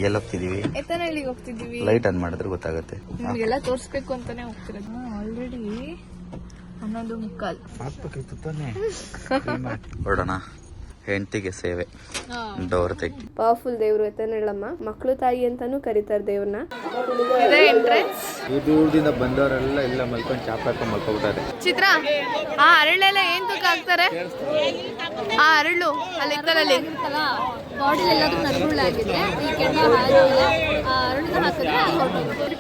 ಎಲ್ಲಿ ಹೋಗ್ತಿದೀವಿ? ಎತ್ತನಹಳ್ಳಿಗೆ ಹೋಗ್ತಿದೀವಿ. Light on ಮಾಡಿದ್ರೆ ಗೊತ್ತಾಗುತ್ತೆ. ನಿಮ್ಗೆಲ್ಲ ತೋರಿಸ್ಬೇಕು ಅಂತಾನೆ ಹೋಗ್ತಿರೋದು. ಆಲ್ರೆಡಿ 11:15 ಹಾಕ್ಬೇಕಿತ್ತು ತಾನೆ. ಹೊರಡೋಣ. ಹೆಂಡತಿಗೆ ಸೇವೆ. ಡೋರ್ ತೆಗಿ. ಪವರ್ಫುಲ್ ದೇವ್ರು ಎತ್ತನಹಳ್ಳಮ್ಮ, ಮಕ್ಕಳು ತಾಯಿ ಅಂತಾನೂ ಕರೀತಾರೆ ದೇವ್ರನ್ನ. ಇದೇ ಎಂಟ್ರೆನ್ಸ್. ದೂರದಿಂದ ಬಂದವರೆಲ್ಲ ಇಲ್ಲ ಮಲ್ಕೊಂಡು ಚಾಪ್ ಹಾಕೊಂಡು ಮಲ್ಕೊಬಿಟ್ಟಾರೆ. ಚಿತ್ರ, ಆ ಅರಳೆಲ್ಲ ಏನ್ ತೂಕ ಹಾಕ್ತಾರೆ? ಆ ಅರಳು ಅಲ್ಲಿ ಇತ್ತಲ್ಲಿ ಬಾಡಿ ಎಲ್ಲಾದ್ರೂ ನರಗುಳ್ಳಾಗಿದೆ. ಈ ಕೆಂಡ ಅರಳನ್ನ ಹಾಕಿದ್ರೆ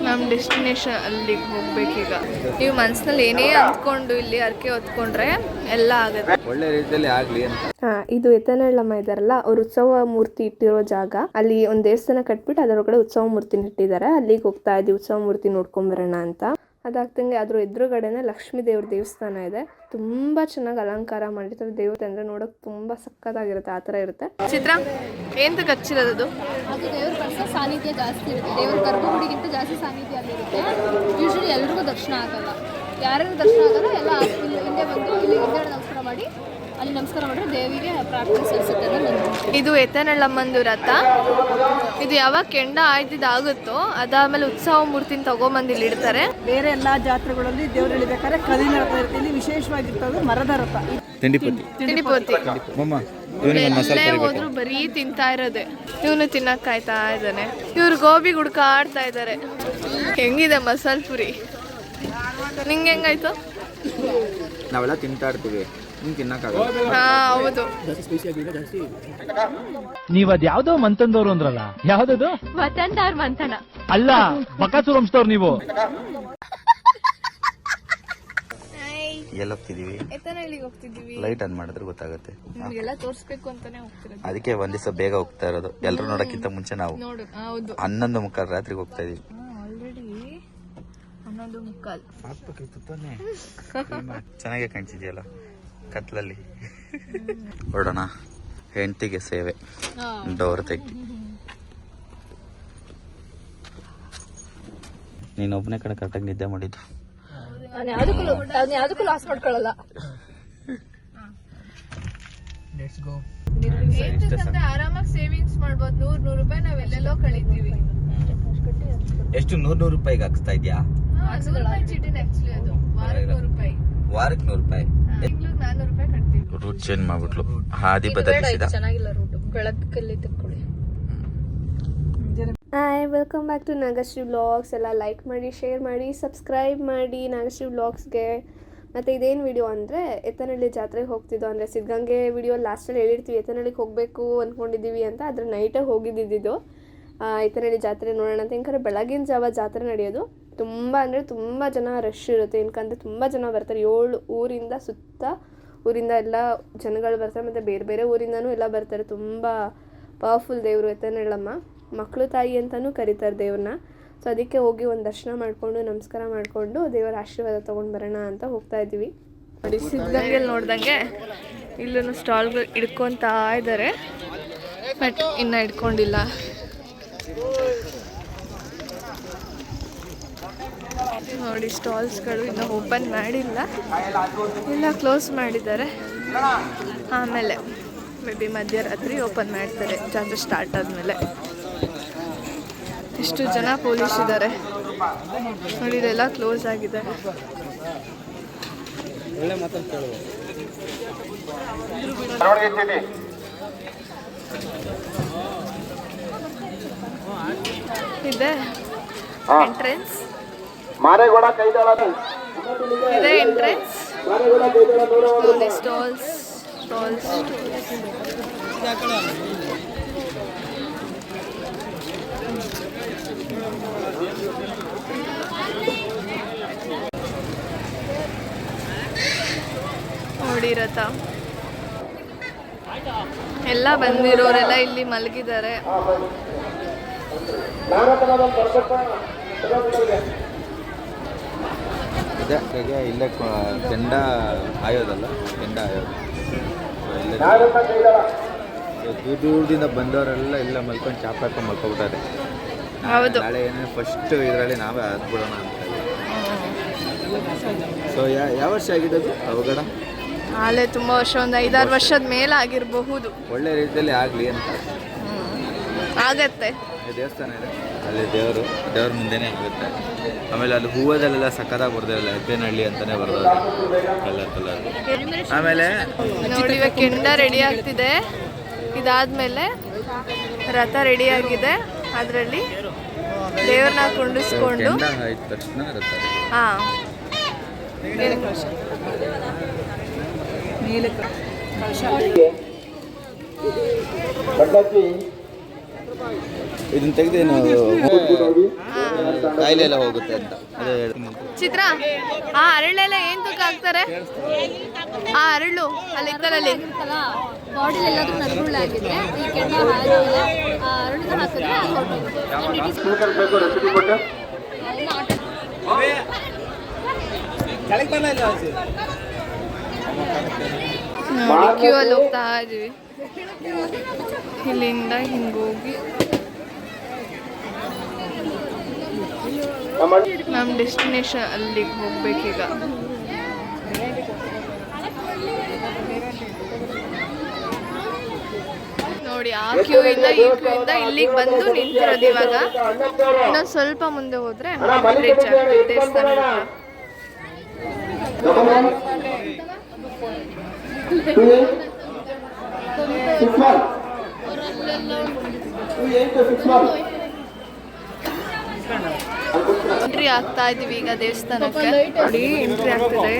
ನಮ್ ಡೆಸ್ಟಿನೇಷನ್ ಅಲ್ಲಿಗೆ ಹೋಗ್ಬೇಕೀಗ. ನೀವು ಮನ್ಸಿನಲ್ಲಿ ಏನೇ ಅಂದ್ಕೊಂಡು ಇಲ್ಲಿ ಅರ್ಕೆ ಹೊತ್ಕೊಂಡ್ರೆ ಎಲ್ಲ ಆಗುತ್ತೆ. ಒಳ್ಳೆ ರೀತಿಯಲ್ಲಿ ಆಗ್ಲಿ ಅಂತ. ಇದು ಎತ್ತನಹಳ್ಳಮ್ಮ ಇದಾರಲ್ಲ, ಅವ್ರ ಉತ್ಸವ ಮೂರ್ತಿ ಇಟ್ಟಿರೋ ಜಾಗ. ಅಲ್ಲಿ ಒಂದ್ ದೇವಸ್ಥಾನ ಕಟ್ಬಿಟ್ಟು ಅದರೊಳಗಡೆ ಉತ್ಸವ ಮೂರ್ತಿನ ಇಟ್ಟಿದ್ದಾರೆ. ಅಲ್ಲಿಗೆ ಹೋಗ್ತಾ ಇದ್ದೀವಿ ಉತ್ಸವ ಮೂರ್ತಿ ನೋಡ್ಕೊಂಡ್ ಬರೋಣ ಅಂತ. ಅದಾಗ್ತಂಗೆ ಅದ್ರ ಎದುರುಗಡೆನೆ ಲಕ್ಷ್ಮೀ ದೇವ್ರ ದೇವಸ್ಥಾನ ಇದೆ. ತುಂಬಾ ಚೆನ್ನಾಗಿ ಅಲಂಕಾರ ಮಾಡಿರ್ತಾರೆ. ದೇವತೆ ಅಂದ್ರೆ ನೋಡಕ್ ತುಂಬಾ ಸಕ್ಕತ್ತಾಗಿರುತ್ತೆ. ಆ ತರ ಇರುತ್ತೆ. ಚಿತ್ರ, ಏನ್ ಹಚ್ಚಿರೋದು? ಅದು ದೇವ್ರ ಪರ್ಸ ಸಾನ್ನಿಧ್ಯ ಜಾಸ್ತಿ ಇರುತ್ತೆ. ದೇವ್ರ ಗರ್ಭಗುಡಿಗಿಂತ ಜಾಸ್ತಿ ಸಾನ್ನಿಧ್ಯ ಅಲ್ಲಿರುತ್ತೆ. ಯೂಶಲಿ ಎಲ್ರಿಗೂ ದರ್ಶನ ಆಗಲ್ಲ. ಯಾರ್ಯಾರು ದರ್ಶನ ಆಗಲ್ಲ ಎಲ್ಲ ಹಿಂದೆ ಬಂದು ಇಲ್ಲಿ ಹಿಂದೆ ನಮಸ್ಕಾರ ಮಾಡಿ ಅಲ್ಲಿ ನಮಸ್ಕಾರ ಮಾಡಿದ್ರೆ ದೇವಿಗೆ ಪ್ರಾರ್ಥನೆ ಸಲ್ಲಿಸುತ್ತೆ. ಇದು ಎತ್ತನಹಳ್ಳಮ್ಮಂದು ರಥ. ಇದು ಯಾವಾಗ ಕೆಂಡ ಆಯ್ತಿದ್ದಾಗುತ್ತೋ ಅದಾದ್ಮೇಲೆ ಉತ್ಸವ ಮೂರ್ತಿನ ತಗೊಂಬಂದು ಇಲ್ಲಿ ಇಡ್ತಾರೆ. ಬೇರೆ ಎಲ್ಲಾ ಜಾತ್ರೆಗಳಲ್ಲಿ ದೇವ್ರು ಇಳಿಬೇಕಾದ್ರೆ ಕಲ್ಲಿನ ರಥ ಇರುತ್ತೆ. ಇಲ್ಲಿ ವಿಶೇಷವಾಗಿರ್ತದೆ ಮರದ ರಥ. ತಿಂಡಿಪೋತಿ. ಎಲ್ಲೇ ಹೋದ್ರು ಬರೀ ತಿಂತಾ ಇರೋದೆ. ಇವನು ತಿನ್ನಕ್ ಕಾಯ್ತಾ ಇದ್ದಾನೆ. ಇವ್ರು ಗೋಬಿ ಹುಡ್ಕಾಡ್ತಾ ಇದ್ದಾರೆ. ಹೆಂಗಿದೆ ಮಸಾಲ್ ಪುರಿ? ನಿಂಗೆ ಹೆಂಗಾಯ್ತು? ನಾವೆಲ್ಲ ತಿಂತಾ ಇರ್ತೀವಿ, ತಿನ್ನಕ್ಕಾಗಲ್ಲ. ಹಾ ಹೌದು. ನೀವ್ ಅದ್ ಯಾವ್ದೋ ಮಂತಂದವ್ರು ಅಂದ್ರಲ್ಲ, ಯಾವ್ದದು? ವತನ್ದಾರ್ ಮಂಥನ ಅಲ್ಲ, ಬಕಾಸೂರ್ ವಂಶದವ್ರು ನೀವು. ಎಲ್ಲಿ ಹೋಗ್ತಿದೀವಿ? ಎತ್ತನಹಳ್ಳಿಗೆ ಹೋಗ್ತಿದೀವಿ. ಲೈಟ್ ಆನ್ ಮಾಡಿದ್ರೆ ಗೊತ್ತಾಗುತ್ತೆ. ನಿಮ್ಗೆಲ್ಲ ತೋರಿಸ್ಬೇಕು ಅಂತಾನೆ ಹೋಗ್ತಿರೋದು. ಅದಕ್ಕೆ ಒಂದ್ ದಿವಸ ಬೇಗ ಹೋಗ್ತಾ ಇರೋದು. ಎಲ್ರು ನೋಡಕ್ಕಿಂತ ಮುಂಚೆ ನಾವು ನೋಡು. ಹೌದು. 11:15 ರಾತ್ರಿಗೆ ಹೋಗ್ತಾ ಇದೀವಿ. ಆಲ್ರೆಡಿ 11:15. ಹಾಕ್ಬೇಕಿತ್ತು ತಾನೆ. ಚೆನ್ನಾಗೆ ಕಾಣಿಸಿದ್ಯಲ್ಲ ಕತ್ಲಲ್ಲಿ. ಹೊರಡೋಣ. ಹೆಂಡತಿಗೆ ಸೇವೆ. ಡೋರ್ ತೆಗಿ. ನೀನ್ ಒಬ್ಬನೇ ಕಡೆ ಕರೆಕ್ಟಾಗಿ ನಿದ್ದೆ ಮಾಡಿದ್ದು. ಯಾವ್ದಕ್ಕೂ ಲಾಸ್ ಮಾಡ್ಕೊಳ್ಳಲ್ಲ. ಆರಾಮಾಗಿ ಸೇವಿಂಗ್ಸ್ ಮಾಡ್ಬೋದು. 100 ರೂಪಾಯಿ ನಾವೆಲ್ಲೆಲ್ಲೋ ಕಳಿತೀವಿ. ಎಷ್ಟು? 100 ರೂಪಾಯಿಗೆ ಹಾಕ್ಸ್ತಾ ಇದ್ಯಾ? 100 ರೂಪಾಯಿ ಚೀಟಿನ ಆಕ್ಚುಲಿ ಅದು. ವಾರಕ್ಕೆ 100 ರೂಪಾಯಿ. ವಾರಕ್ಕೆ 100 ರೂಪಾಯಿ. ತಿಂಗ್ಳಿಗೆ 400 ರೂಪಾಯಿ ಕಟ್ತೀವಿ. ರೂಟ್ ಚೇಂಜ್ ಮಾಡ್ಬಿಟ್ಲು. ಹಾದಿ ಬದಲಿಸಿದ. ಚೆನ್ನಾಗಿಲ್ಲ ರೂಟ್. ಬೆಳಕಲ್ಲಿ ತಕ್ಕೊಳ್ಳಿ. Hi, welcome back to Nagashree vlogs. ಎಲ್ಲ ಲೈಕ್ ಮಾಡಿ, ಶೇರ್ ಮಾಡಿ, ಸಬ್ಸ್ಕ್ರೈಬ್ ಮಾಡಿ ನಾಗಶ್ರೀ ವ್ಲಾಗ್ಸ್ಗೆ. ಮತ್ತು ಇದೇನು ವಿಡಿಯೋ ಅಂದರೆ ಎತ್ತನಹಳ್ಳಿ ಜಾತ್ರೆಗೆ ಹೋಗ್ತಿದ್ದೋ. ಅಂದರೆ ಸಿದ್ಧಗಂಗೆ ವಿಡಿಯೋ ಲಾಸ್ಟಲ್ಲಿ ಹೇಳಿರ್ತೀವಿ ಎತ್ತನಹಳ್ಳಿಗೆ ಹೋಗಬೇಕು ಅಂದ್ಕೊಂಡಿದ್ದೀವಿ ಅಂತ. ಅದ್ರ ನೈಟೇ ಹೋಗಿದ್ದಿದ್ದು ಎತ್ತನಹಳ್ಳಿ ಜಾತ್ರೆ ನೋಡೋಣ ಅಂತ. ಹೆಂಗಾರೆ ಬೆಳಗಿನ ಜಾವ ಜಾತ್ರೆ ನಡೆಯೋದು. ತುಂಬ ಅಂದರೆ ತುಂಬ ಜನ ರಶ್ ಇರುತ್ತೆ. ಏನಕ್ಕಂದರೆ ತುಂಬ ಜನ ಬರ್ತಾರೆ. 7 ಊರಿಂದ ಸುತ್ತ ಊರಿಂದ ಎಲ್ಲ ಜನಗಳು ಬರ್ತಾರೆ. ಮತ್ತು ಬೇರೆ ಬೇರೆ ಊರಿಂದನೂ ಎಲ್ಲ ಬರ್ತಾರೆ. ತುಂಬ ಪವರ್ಫುಲ್ ದೇವರು ಎತ್ತನಹಳ್ಳಮ್ಮ, ಮಕ್ಕಳು ತಾಯಿ ಅಂತಲೂ ಕರೀತಾರೆ ದೇವ್ರನ್ನ. ಸೊ ಅದಕ್ಕೆ ಹೋಗಿ ಒಂದು ದರ್ಶನ ಮಾಡಿಕೊಂಡು ನಮಸ್ಕಾರ ಮಾಡಿಕೊಂಡು ದೇವರ ಆಶೀರ್ವಾದ ತೊಗೊಂಡು ಬರೋಣ ಅಂತ ಹೋಗ್ತಾ ಇದ್ದೀವಿ. ನೋಡಿ, ಸಿದ್ಧಗಂಗೆಯಲ್ಲಿ ನೋಡ್ದಂಗೆ ಇಲ್ಲೂ ಸ್ಟಾಲ್ಗಳು ಇಡ್ಕೊತಾ ಇದ್ದಾರೆ. ಬಟ್ ಇನ್ನೂ ಇಟ್ಕೊಂಡಿಲ್ಲ. ನೋಡಿ, ಸ್ಟಾಲ್ಸ್ಗಳು ಇನ್ನೂ ಓಪನ್ ಮಾಡಿಲ್ಲ, ಎಲ್ಲ ಕ್ಲೋಸ್ ಮಾಡಿದ್ದಾರೆ. ಆಮೇಲೆ ಮೇ ಬಿ ಮಧ್ಯರಾತ್ರಿ ಓಪನ್ ಮಾಡ್ತಾರೆ ಜಾತ್ರೆ ಸ್ಟಾರ್ಟ್ ಆದಮೇಲೆ. ಎಷ್ಟು ಜನ ಪೊಲೀಸ್ ಇದ್ದಾರೆ ನೋಡಿ. ಇದೆಲ್ಲ ಕ್ಲೋಸ್ ಆಗಿದೆ. ಇದೆ ಎಂಟ್ರೆನ್ಸ್. ಇದೆ ಎಂಟ್ರೆನ್ಸ್. ಸ್ಟಾಲ್ಸ್ ನೋಡಿ. ರಥ ಎಲ್ಲ ಬಂದಿರೋರೆಲ್ಲ ಇಲ್ಲಿ ಮಲಗಿದ್ದಾರೆ. ಇಲ್ಲೇ ಕೆಂಡ ಆಯೋದಲ್ಲ, ಕೆಂಡ ಆಯೋದು. ದೂರದಿಂದ ಬಂದವರೆಲ್ಲ ಇಲ್ಲ ಮಲ್ಕೊಂಡು ಚಾಪ್ ಹಾಕೊಂಡು ಮಲ್ಕೊಬಿಟ್ಟಾರೆ. ಹೌದು. ನಾಳೆ ಏನೇ ಫಸ್ಟ್ ಇದರಲ್ಲಿ ನಾವೇ ಹತ್ಬಿಡೋಣ ಅಂತ. ಸೊ ಯಾವ ವರ್ಷ ಆಗಿದ್ದು ಅವಘಡ? ನಾಳೆ ತುಂಬ ವರ್ಷ, ಒಂದು 5-6 ವರ್ಷದ ಮೇಲೆ ಆಗಿರಬಹುದು. ಒಳ್ಳೆ ರೀತಿಯಲ್ಲಿ ಆಗಲಿ ಅಂತ. ಆಗತ್ತೆ. ದೇವಸ್ಥಾನ ಇದೆ, ಅಲ್ಲಿ ದೇವ್ರ ಮುಂದೆನೇ ಆಗುತ್ತೆ. ಆಮೇಲೆ ಅಲ್ಲಿ ಹೂವದಲ್ಲೆಲ್ಲ ಸಕ್ಕತ್ತಾಗಿ ಬರ್ದಿರಲ್ಲ, ಎಪ್ಪೇನಹಳ್ಳಿ ಅಂತಲೇ ಬರ್ದವ್ರೆ ಕಲರ್. ಆಮೇಲೆ ನೋಡಿ ಇವಾಗ ಕೆಂಡ ರೆಡಿ ಆಗ್ತಿದೆ. ಇದಾದ್ಮೇಲೆ ರಥ ರೆಡಿ ಆಗಿದೆ. ಅದರಲ್ಲಿ ದೇವ್ರನ್ನ ಕುಂಡಿಸ್ಕೊಂಡು ಕೆಂಡ ಆಯ್ತ ತಕ್ಷಣ ಇರುತ್ತೆ. ಹಾಂ, ಮೇಲೆ ಇದನ್ನ ತೆಗೆದೇನು ಕಾಯಿಲೆ ಎಲ್ಲ ಹೋಗುತ್ತೆ ಅಂತ ಅದೇ ಚಿತ್ರ. ಆ ಹರಳೆಲ್ಲ ಏನ್ ತೂಕ ಹಾಕ್ತಾರೆ? ಆ ಹರಳು ಅಲ್ಲಿ ಇತ್ತರಲ್ಲಿ ಇರುತ್ತಲ್ಲ ಬಾಡಿಲಿ ಎಲ್ಲಾದ್ರೂ ನರಗುಳ್ಳಾಗಿದ್ರೆ ಈ ಕೆಂಡ ಹಾಕಿದ್ರೆ ಅರಳಿನ ಹಾಕಿದ್ರೆ ಅದು ಹೊರಟೋಗುತ್ತೆ. ನೋಡಿ ಕ್ಯೂ ಅಲ್ಲಿ ಹೋಗ್ತಾ ಇದೀವಿ. ಇಲ್ಲಿಂದ ಹಿಂಗೋಗಿ ನಮ್ಮ ಡೆಸ್ಟಿನೇಷನ್ ಅಲ್ಲಿಗೆ ಹೋಗ್ಬೇಕೀಗ. ನೋಡಿ ಆ ಕ್ಯೂ ಇಂದ ಈ ಕ್ಯೂ ಇಂದ ಇಲ್ಲಿಗೆ ಬಂದು ನಿಂತಿರೋದು. ಇವಾಗ ಇನ್ನೊಂದು ಸ್ವಲ್ಪ ಮುಂದೆ ಹೋದ್ರೆ ರೀಚ್ ಆಗ್ತೀವಿ ದೇವಸ್ಥಾನ ಹತ್ರ. ಎಂಟ್ರಿ ಆಗ್ತಾ ಇದೀವಿ ಈಗ ದೇವಸ್ಥಾನಕ್ಕೆ. ನೋಡಿ ಎಂಟ್ರಿ ಆಗ್ತಿದೆ.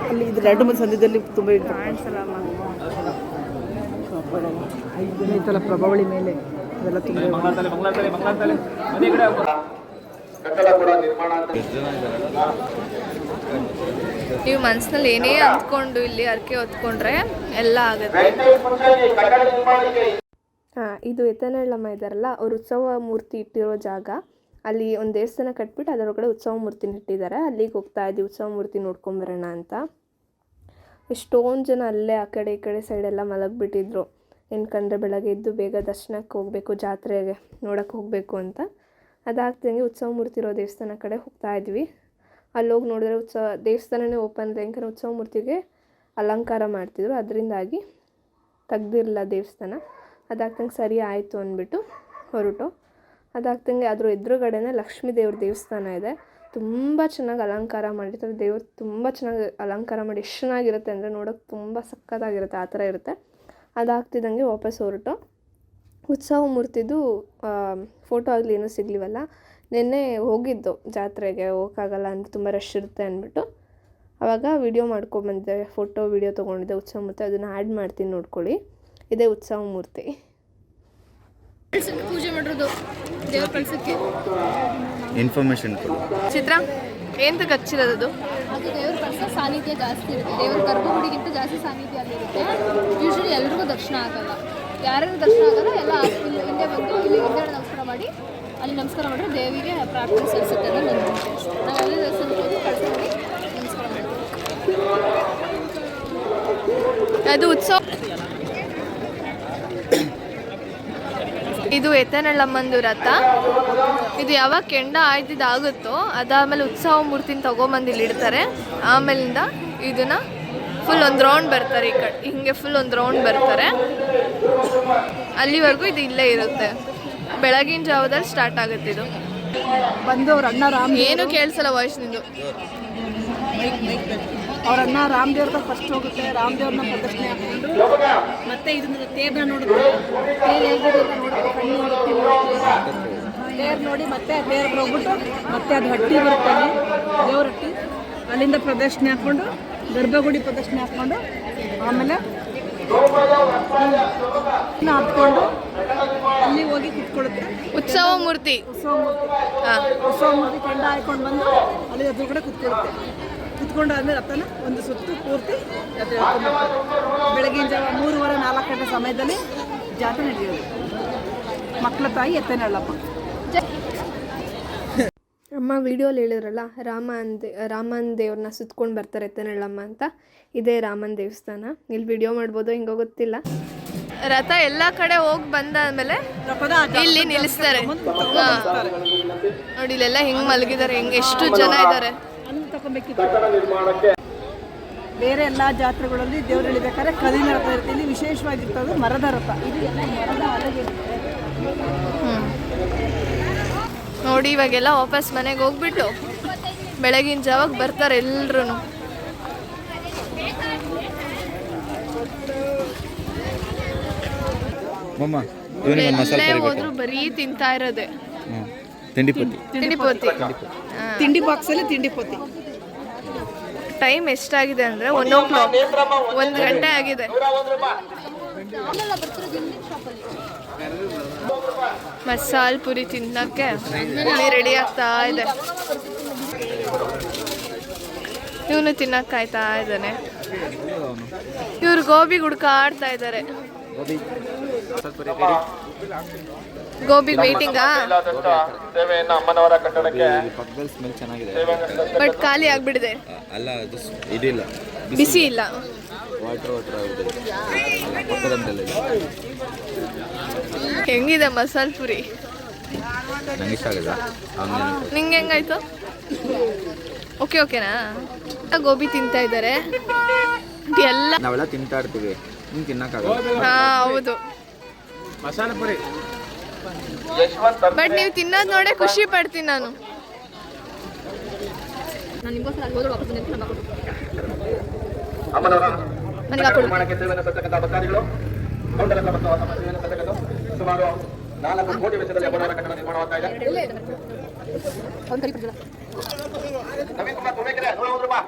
ಅಲ್ಲಿ ಇದು ಎರಡು ಮಂದಿ ಸಂಧ್ಯದಲ್ಲಿ ತುಂಬ ಐತಲ್ಲ ಪ್ರಭಾವಳಿ ಮೇಲೆ ಅದೆಲ್ಲ ತುಂಬ ನೀವು ಮನಸ್ಸಿನಲ್ಲಿ ಏನೇ ಅಂದ್ಕೊಂಡು ಇಲ್ಲಿ ಅರ್ಕೆ ಹೊತ್ಕೊಂಡ್ರೆ ಎಲ್ಲ ಆಗುತ್ತೆ. ಹಾಂ, ಇದು ಎತ್ತನಹಳ್ಳಮ್ಮ ಇದ್ದಾರಲ್ಲ, ಅವ್ರು ಉತ್ಸವ ಮೂರ್ತಿ ಇಟ್ಟಿರೋ ಜಾಗ. ಅಲ್ಲಿ ಒಂದು ದೇವಸ್ಥಾನ ಕಟ್ಬಿಟ್ಟು ಅದರೊಳಗಡೆ ಉತ್ಸವ ಮೂರ್ತಿನ ಇಟ್ಟಿದ್ದಾರೆ. ಅಲ್ಲಿಗೆ ಹೋಗ್ತಾ ಇದ್ದೀವಿ ಉತ್ಸವ ಮೂರ್ತಿ ನೋಡ್ಕೊಂಬರೋಣ ಅಂತ. ಎಷ್ಟೊಂದು ಜನ ಅಲ್ಲೇ ಆ ಕಡೆ ಈ ಕಡೆ ಸೈಡೆಲ್ಲ ಮಲಗಿಬಿಟ್ಟಿದ್ರು. ಏನಕ್ಕಂದರೆ ಬೆಳಗ್ಗೆ ಎದ್ದು ಬೇಗ ದರ್ಶನಕ್ಕೆ ಹೋಗಬೇಕು, ಜಾತ್ರೆಗೆ ನೋಡೋಕ್ಕೆ ಹೋಗಬೇಕು ಅಂತ. ಅದಾಗ್ತಂಗೆ ಉತ್ಸವ ಮೂರ್ತಿ ಇರೋ ದೇವಸ್ಥಾನ ಕಡೆ ಹೋಗ್ತಾ ಇದ್ವಿ. ಅಲ್ಲೋಗಿ ನೋಡಿದ್ರೆ ದೇವಸ್ಥಾನನೇ ಓಪನ್ ಇದೆ. ಯಾಕಂದರೆ ಉತ್ಸವ ಮೂರ್ತಿಗೆ ಅಲಂಕಾರ ಮಾಡ್ತಿದ್ರು, ಅದರಿಂದಾಗಿ ತೆಗ್ದಿರಲಿಲ್ಲ ದೇವಸ್ಥಾನ. ಅದಾಗ್ತಂಗೆ ಸರಿ ಆಯಿತು ಅಂದ್ಬಿಟ್ಟು ಹೊರಟು. ಅದಾಗ್ತಂಗೆ ಅದ್ರ ಎದುರುಗಡೆನೇ ಲಕ್ಷ್ಮೀ ದೇವ್ರ ದೇವಸ್ಥಾನ ಇದೆ. ತುಂಬ ಚೆನ್ನಾಗಿ ಅಲಂಕಾರ ಮಾಡಿರ್ತಾರೆ. ದೇವ್ರು ತುಂಬ ಚೆನ್ನಾಗಿ ಅಲಂಕಾರ ಮಾಡಿ ಎಷ್ಟು ಚೆನ್ನಾಗಿರುತ್ತೆ ಅಂದರೆ ನೋಡೋಕ್ಕೆ ತುಂಬ ಸಕ್ಕತ್ತಾಗಿರುತ್ತೆ, ಆ ಥರ ಇರುತ್ತೆ. ಅದಾಗ್ತಿದ್ದಂಗೆ ವಾಪಸ್ ಹೊರಟು. ಉತ್ಸವ ಮೂರ್ತಿದು ಫೋಟೋ ಆಗಲಿ ಏನೂ ಸಿಗಲಿವಲ್ಲ. ನಿನ್ನೆ ಹೋಗಿದ್ದು ಜಾತ್ರೆಗೆ, ಹೋಗೋಕ್ಕಾಗಲ್ಲ ಅಂತ ತುಂಬ ರಶ್ ಇರುತ್ತೆ ಅಂದ್ಬಿಟ್ಟು ಆವಾಗ ವಿಡಿಯೋ ಮಾಡ್ಕೊಂಬಂದೆ, ಫೋಟೋ ವಿಡಿಯೋ ತೊಗೊಂಡಿದ್ದೆ ಉತ್ಸವ ಮೂರ್ತಿ. ಅದನ್ನು ಆ್ಯಡ್ ಮಾಡ್ತೀನಿ, ನೋಡ್ಕೊಳ್ಳಿ. ಇದೇ ಉತ್ಸವ ಮೂರ್ತಿ. ಪೂಜೆ ಮಾಡಿರೋದು ದೇವ್ರ ಕಳ್ಸಕ್ಕೆ ಇನ್ಫಾರ್ಮೇಶನ್ ಕೊಡು. ಚಿತ್ರ ಏನಂತ ಹಚ್ಚಿರೋದು? ಅದು ದೇವ್ರ ಕಳ್ಸೋ ಸಾನ್ನಿಧ್ಯ ಜಾಸ್ತಿ ಇರುತ್ತೆ. ದೇವ್ರ ಗರ್ಭಗುಡಿಗಿಂತ ಜಾಸ್ತಿ ಸಾನ್ನಿಧ್ಯ ಅಲ್ಲಿರುತ್ತೆ. ಯೂಶ್ವಲಿ ಎಲ್ರಿಗೂ ದರ್ಶನ ಆಗಲ್ಲ. ಯಾರ್ಯಾರು ದರ್ಶನ ಆಗಲ್ಲ ಎಲ್ಲ ಇಲ್ಲಿ ಹಿಂದೆ ಬಂದು ಇಲ್ಲಿ ಹಿಂದೆ ನಮಸ್ಕಾರ ಮಾಡಿ ಅಲ್ಲಿ ನಮಸ್ಕಾರ ಮಾಡಿದ್ರೆ ದೇವಿಗೆ ಪ್ರಾರ್ಥನೆ ಸಲ್ಲಿಸುತ್ತೆ ಅನ್ನೋ ನನ್ನ ಉದ್ದೇಶ ಅಷ್ಟೇ. ನಾವು ಅಲ್ಲಿ ದೇವಸ್ಥಾನಕ್ಕೆ ಹೋಗಿ ಕಳ್ಸ ಮಾಡಿ ನಮಸ್ಕಾರ ಮಾಡ್ತೀವಿ. ಅದು ಉತ್ಸವ. ಇದು ಎತ್ತನಹಳ್ಳಮ್ಮಂದು ರಥ. ಇದು ಯಾವಾಗ ಕೆಂಡ ಆಯ್ತಿದ್ದಾಗುತ್ತೋ ಅದಾದಮೇಲೆ ಉತ್ಸವ ಮೂರ್ತಿನ ತೊಗೊಂಬಂದು ಇಲ್ಲಿ ಇಡ್ತಾರೆ. ಆಮೇಲಿಂದ ಇದನ್ನು ಫುಲ್ ಒಂದು ರೌಂಡ್ ಬರ್ತಾರೆ, ಈ ಕಡೆ ಹಿಂಗೆ ಫುಲ್ ಒಂದು ರೌಂಡ್ ಬರ್ತಾರೆ. ಅಲ್ಲಿವರೆಗೂ ಇದು ಇಲ್ಲೇ ಇರುತ್ತೆ. ಬೆಳಗಿನ ಜಾವದಲ್ಲಿ ಸ್ಟಾರ್ಟ್ ಆಗುತ್ತೆ ಇದು. ಬಂದು ಅವ್ರ ಅಣ್ಣ ರಾಮ್ ಏನು ಕೇಳಿಸಲ್ಲ ವಾಯ್ಸ್ ನಿಂದು. ಅವ್ರ ಅಣ್ಣ ರಾಮದೇವ್ರ ಫಸ್ಟ್ ಹೋಗುತ್ತೆ. ರಾಮದೇವ್ರನ್ನ ಪ್ರದರ್ಶನ ಹಾಕೊಂಡು ಮತ್ತೆ ಇದನ್ನ ತೇರ್ನ ನೋಡುತ್ತೆ. ತೇರ್ ಹೇಗಿದೆ ಅಂತ ನೋಡುತ್ತೆ, ಕಣ್ಣು ನೋಡುತ್ತೆ. ತೇರ್ ನೋಡಿ ಮತ್ತೆ ತೇರ್ಗೆ ಹೋಗ್ಬಿಟ್ಟು ಮತ್ತೆ ಅದು ಹಟ್ಟಿ ಬರುತ್ತೆ, ಅಲ್ಲಿ ದೇವ್ರ ಹಟ್ಟಿ. ಅಲ್ಲಿಂದ ಪ್ರದರ್ಶನ ಹಾಕ್ಕೊಂಡು ಗರ್ಭಗುಡಿ ಪ್ರದರ್ಶನ ಹಾಕ್ಕೊಂಡು ಆಮೇಲೆ ಹತ್ಕೊಂಡು ಅಲ್ಲಿ ಹೋಗಿ ಕುತ್ಕೊಳ್ಳುತ್ತೆ. ಉತ್ಸವ ಮೂರ್ತಿ ಉತ್ಸವ ಮೂರ್ತಿ ಕೆಂಡ ಹಾಕೊಂಡು ಬಂದು ಅಲ್ಲಿ ಅದ್ರ ಕೂಡ ಕುತ್ಕೊಳ್ಳುತ್ತೆ. ಕುತ್ಕೊಂಡು ಆದ್ಮೇಲೆ ರಥನ ಒಂದು ಸುತ್ತು ಪೂರ್ತಿ ಜಾತ್ರೆ ಹೇಳ್ಕೊಂಡು ಬೆಳಗಿನ ಜಾವ 3:30-4 ಗಂಟೆ ಸಮಯದಲ್ಲಿ ಜಾತ್ರೆ ನಡೆಯೋದು. ಮಕ್ಕಳ ತಾಯಿ ಎತ್ತನಹಳ್ಳಮ್ಮ. ಅಮ್ಮ ವಿಡಿಯೋಲಿ ಹೇಳಿದ್ರಲ್ಲ, ರಾಮನ್ ದೇವ್ರನ್ನ ಸುತ್ಕೊಂಡು ಬರ್ತಾರೆ ಎತ್ತನಹಳ್ಳಮ್ಮ ಅಂತ. ಇದೇ ರಾಮನ್ ದೇವಸ್ಥಾನ. ಇಲ್ಲಿ ವಿಡಿಯೋ ಮಾಡ್ಬೋದು ಹಿಂಗೋ ಗೊತ್ತಿಲ್ಲ. ರಥ ಎಲ್ಲ ಕಡೆ ಹೋಗಿ ಬಂದಾದ್ಮೇಲೆ ರಥದ ಆಚೆ ಇಲ್ಲಿ ನಿಲ್ಲಿಸ್ತಾರೆ. ಹಾ. ನೋಡಿ ಇಲ್ಲೆಲ್ಲ ಹೆಂಗ್ ಮಲಗಿದ್ದಾರೆ, ಹೆಂಗ್ ಎಷ್ಟು ಜನ ಇದ್ದಾರೆ. ಅಲ್ಲಿ ತಗೊಬೇಕಿತ್ತು. ಬೇರೆ ಎಲ್ಲ ಜಾತ್ರೆಗಳಲ್ಲಿ ದೇವ್ರು ಇಳಿಬೇಕಾದ್ರೆ ಕಲ್ಲಿನ ರಥ ಇರುತ್ತೆ. ಇಲ್ಲಿ ವಿಶೇಷವಾಗಿರ್ತದೆ ಮರದ ರಥ. ಇದು ಎಲ್ಲ ಮರದ ಅಲೆಗೆ ಇರುತ್ತೆ. ನೋಡಿ ಇವಾಗೆಲ್ಲ ವಾಪಸ್ ಮನೆಗೆ ಹೋಗ್ಬಿಟ್ಟು ಬೆಳಗಿನ ಜಾವಾಗ ಬರ್ತಾರೆ ಎಲ್ರು. ಮಮ್ಮ ಇವನಿಗೆ ಮಸಾಲೆ ಎಲ್ಲೇ ಪುರಿ ಹೋದ್ರು ಬರೀ ತಿಂತಾ ಇರೋದೆ. ತಿಂಡಿ ಪುರಿ. ತಿಂಡಿ ಪೋತಿ. ತಿಂಡಿ ಬಾಕ್ಸಲ್ಲಿ ತಿಂಡಿ ಪೋತಿ. ಟೈಮ್ ಎಷ್ಟಾಗಿದೆ ಅಂದರೆ 1 ಗಂಟೆ ಆಗಿದೆ. ಅಲ್ಲೆಲ್ಲ ಬರ್ತಿರೋದು ಇಂಡಿಯನ್ ಶಾಪಲ್ಲಿ. ಮಸಾಲೆ ಪುರಿ ತಿನ್ನಕ್ಕೆ ಇಲ್ಲಿ ರೆಡಿ ಆಗ್ತಾ ಇದೆ. ಇವನು ತಿನ್ನಕ್ಕೆ ಕಾಯ್ತಾ ಇದ್ದಾನೆ. ಇವ್ರು ಗೋಬಿ ಹುಡ್ಕಾಡ್ತಾ ಇದ್ದಾರೆ. ಗೋಬಿ ವೇಟಿಂಗಾ? ಪಕ್ಕದಲ್ಲಿ ಸ್ಮೆಲ್ ಚೆನ್ನಾಗಿದೆ ಬಟ್ ಖಾಲಿ ಆಗ್ಬಿಟ್ಟಿದೆ. ಅಲ್ಲ ಅದು ಇದಿಲ್ಲ, ಬಿಸಿ ಇಲ್ಲ. ವಾಟರ್ ಆಗ್ಬಿಟ್ಟಿದೆ ಪಕ್ಕದಂತೆಲ್ಲ ಇದೆ. ಹೆಂಗಿದೆ ಮಸಾಲೆ ಪುರಿ? ನಂಗೆ ಇಷ್ಟ ಆಗಿದೆ. ನಿಂಗೆ ಹೆಂಗಾಯ್ತು? ಓಕೆನಾ? ಗೋಬಿ ತಿಂತಾ ಇದ್ದಾರೆ ಎಲ್ಲ. ನಾವೆಲ್ಲ ತಿಂತಾ ಇರ್ತೀವಿ, ನಿಂಗೆ ತಿನ್ನಕ್ಕಾಗಲ್ಲ. ಹಾ ಹೌದು, ಮಸಾಲೆ ಪುರಿ. ಬಟ್ ನೀವು ತಿನ್ನೋದು ನೋಡೇ ಖುಷಿ ಪಡ್ತೀನಿ ನಾನು. ನಾನು ನಿಮಗೋಸ್ಕರ ಅಲ್ಲಿ ಹೋದ್ರೆ ವಾಪಸ್ ಬಂದಿದ್ದು ನಮ್ಮ ನನಗೆ ಹಾಕೊಡು. ಸುಮಾರು 4 ಕೋಟಿ ವೆಚ್ಚದಲ್ಲಿ ಅಪರಾಧ ಕಟ್ಟಡ ನಿರ್ಮಾಣವಾಗ್ತಾ ಇದೆ. ಒಂದು ಕರಿ ಪಡ್ಜಲ ನವೀನ್ ಕುಮಾರ್ ತುಮೇಕೆರೆ 100 ರೂಪಾಯಿ.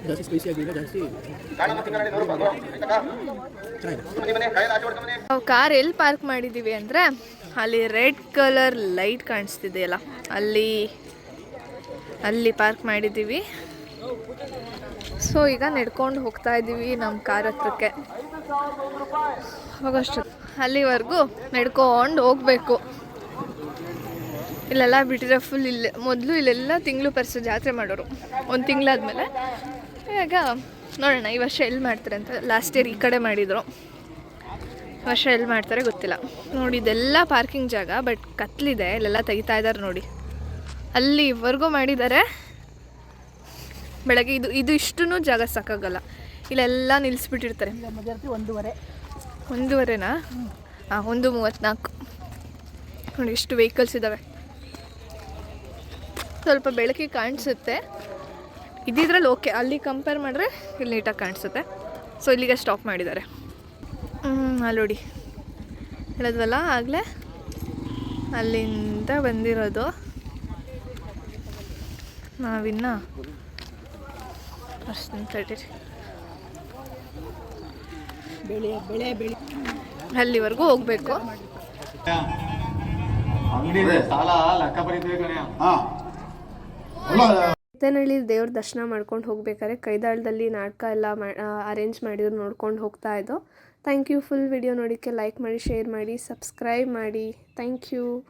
ಜಾಸ್ತಿ ಸ್ಪೈಸಿ ಆಗಿಲ್ಲ, ಜಾಸ್ತಿ ಕಾಣಮ್ಮ ತಿಂಗಳಲ್ಲಿ 100 ರೂಪಾಯಿ. ಮನೆ ಕೈ ಆಚೆ ಹೊಡ್ಕೊಂಡು ಮನೆ. ನಾವು ಕಾರ್ ಎಲ್ಲಿ ಪಾರ್ಕ್ ಮಾಡಿದ್ದೀವಿ ಅಂದರೆ ಅಲ್ಲಿ ರೆಡ್ ಕಲರ್ ಲೈಟ್ ಕಾಣಿಸ್ತಿದೆಯಲ್ಲ ಅಲ್ಲಿ ಪಾರ್ಕ್ ಮಾಡಿದ್ದೀವಿ. ಸೊ ಈಗ ನಡ್ಕೊಂಡು ಹೋಗ್ತಾ ಇದ್ದೀವಿ ನಮ್ಮ ಕಾರ್ ಹತ್ರಕ್ಕೆ. ಹೋಗೋಷ್ಟು ಅಲ್ಲಿವರೆಗೂ ನಡ್ಕೊಂಡು ಹೋಗ್ಬೇಕು. ಇಲ್ಲೆಲ್ಲ ಬಿಟ್ಟಿದ್ರೆ ಫುಲ್ ಇಲ್ಲೇ ಮೊದಲು ಇಲ್ಲೆಲ್ಲ ತಿಂಗಳು ಪರ್ಸು ಜಾತ್ರೆ ಮಾಡೋರು. 1 ತಿಂಗಳಾದ್ಮೇಲೆ ಇವಾಗ ನೋಡೋಣ ಈ ವರ್ಷ ಎಲ್ಲಿ ಮಾಡ್ತಾರೆ ಅಂತ. ಲಾಸ್ಟ್ ಇಯರ್ ಈ ಕಡೆ ಮಾಡಿದರು, ಈ ವರ್ಷ ಎಲ್ಲಿ ಮಾಡ್ತಾರೆ ಗೊತ್ತಿಲ್ಲ. ನೋಡಿ ಇದೆಲ್ಲ ಪಾರ್ಕಿಂಗ್ ಜಾಗ, ಬಟ್ ಕತ್ಲಿದೆ, ಇಲ್ಲೆಲ್ಲ ತೆಗಿತಾ ಇದ್ದಾರೆ ನೋಡಿ. ಅಲ್ಲಿವರೆಗೂ ಮಾಡಿದ್ದಾರೆ. ಬೆಳಗ್ಗೆ ಇದು ಇಷ್ಟೂ ಜಾಗ ಸಾಕಾಗಲ್ಲ, ಇಲ್ಲೆಲ್ಲ ನಿಲ್ಲಿಸ್ಬಿಟ್ಟಿರ್ತಾರೆ. 1:30ನಾ? ಹಾಂ 1:34. ನೋಡಿ ಇಷ್ಟು ವೆಹಿಕಲ್ಸ್ ಇದ್ದಾವೆ. ಸ್ವಲ್ಪ ಬೆಳಕಿಗೆ ಕಾಣಿಸುತ್ತೆ. ಇದ್ರಲ್ಲಿ ಓಕೆ, ಅಲ್ಲಿ ಕಂಪೇರ್ ಮಾಡಿದ್ರೆ ಇಲ್ಲಿ ನೀಟಾಗಿ ಕಾಣಿಸುತ್ತೆ. ಸೊ ಇಲ್ಲಿಗೆ ಸ್ಟಾಪ್ ಮಾಡಿದ್ದಾರೆ. ಅಲ್ಲಿ ನೋಡಿ ಹೇಳಿದ್ವಲ್ಲ ಆಗಲೇ, ಅಲ್ಲಿಂದ ಬಂದಿರೋದು. ನಾವಿನ್ನ ಅಷ್ಟು ತಡೀರಿ, ಅಲ್ಲಿವರೆಗೂ ಹೋಗ್ಬೇಕು. ಎತ್ತನಹಳ್ಳಿ ದೇವ್ರ ದರ್ಶನ ಮಾಡ್ಕೊಂಡು ಹೋಗ್ಬೇಕಾದ್ರೆ ಕೈದಾಳದಲ್ಲಿ ನಾಟಕ ಎಲ್ಲ ಅರೇಂಜ್ ಮಾಡಿದ್ರು, ನೋಡ್ಕೊಂಡು ಹೋಗ್ತಾ ಇದ್ದೋ. Thank you. ಫುಲ್ ವಿಡಿಯೋ ನೋಡೋಕ್ಕೆ ಲೈಕ್ ಮಾಡಿ, ಶೇರ್ ಮಾಡಿ, ಸಬ್ಸ್ಕ್ರೈಬ್ ಮಾಡಿ. Thank you.